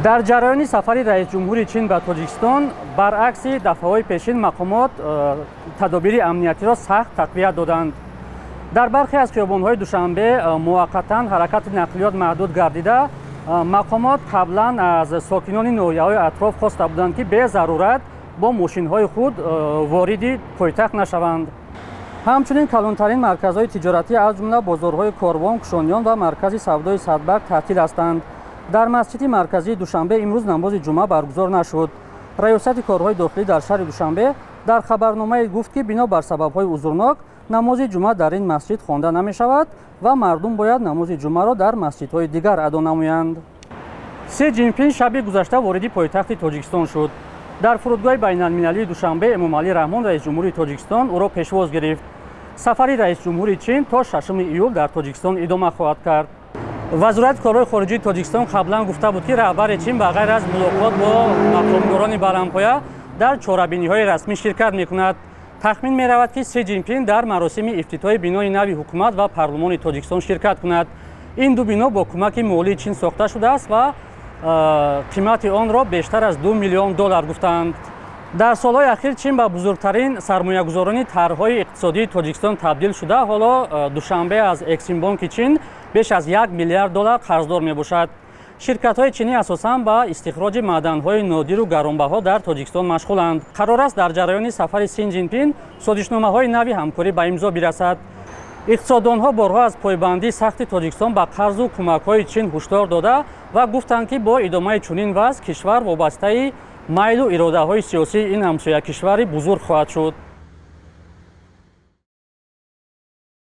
дар ҷараёни сафари раисҷумҳури Чин ба Тоҷикистон баръакси дафъаҳои пешин мақомот тадобири амниятиро сахт тақвият доданд. дар бархе аз хиёбонҳои Душанбе муваққатан ҳаракати нақлиёт маҳдуд гардида, мақомот қаблан аз сокинони ноҳияҳои атроф хоста буданд ки бе зарурат бо мошинҳои худ вориди пойтахт нашаванд. ҳамчунин калонтарин марказҳои тиҷоратӣ аз ҷумла бозорҳои Корбон, Кушониён ва маркази савдои Садбак таътил ҳастанд. дар масҷиди марказии Душанбе имрӯз намози ҷумъа баргузор нашуд. раёсати корҳои дохилӣ дар шаҳри Душанбе дар хабарномае гуфт ки бино бар сабабҳои узрнок намози ҷумъа дар ин масҷид хонда намешавад ва мардум бояд намози ҷумъаро дар масҷидҳои дигар адо намоянд. Си Ҷинпин шаби гузашта вориди пойтахти Тоҷикистон шуд. дар фурудгоҳи байналмилалии Душанбе Эмомалӣ Раҳмон раисҷумҳури Тоҷикистон ӯро пешвоз гирифт. сафари раисҷумҳури Чин то 6 июл дар Тоҷикистон идома хоҳад кард. вазорати корҳои хориҷии Тоҷикистон қаблан гуфта буд ки раҳбари Чин ба ғайр аз мулоқот бо мақомдорони баранпоя дар чорабиниҳои расмӣ ширкат мекунад. тахмин меравад ки Си Ҷинпин дар маросими ифтитоҳи бинои нави ҳукумат ва парлумони Тоҷикистон ширкат кунад. ин ду бино бо кӯмаки молии Чин сохта шудааст ва қимати онро бештар аз $2 миллион гуфтанд. дар солҳои ахир Чин ба бузургтарин сармоягузорони тарҳҳои иқтисодии Тоҷикистон табдил шуда, ҳоло Душанбе аз Эксимбонки Чин беш аз $1 миллиард қарздор мебошад. ширкатҳои чинӣ асосан ба истихроҷи маъданҳои нодиру гаронбаҳо дар Тоҷикистон машғуланд. қарор аст дар ҷараёни сафари Си Ҷинпин созишномаҳои нави ҳамкорӣ ба имзо бирасад. иқтисоддонҳо борҳо аз пойбандии сахти Тоҷикистон ба қарзу кӯмакҳои Чин ҳушдор дода ва гуфтанд ки бо идомаи чунин вазъ кишвар вобастаи майлу иродаҳои сиёсии ин ҳамсоякишвари бузург хоҳад шуд.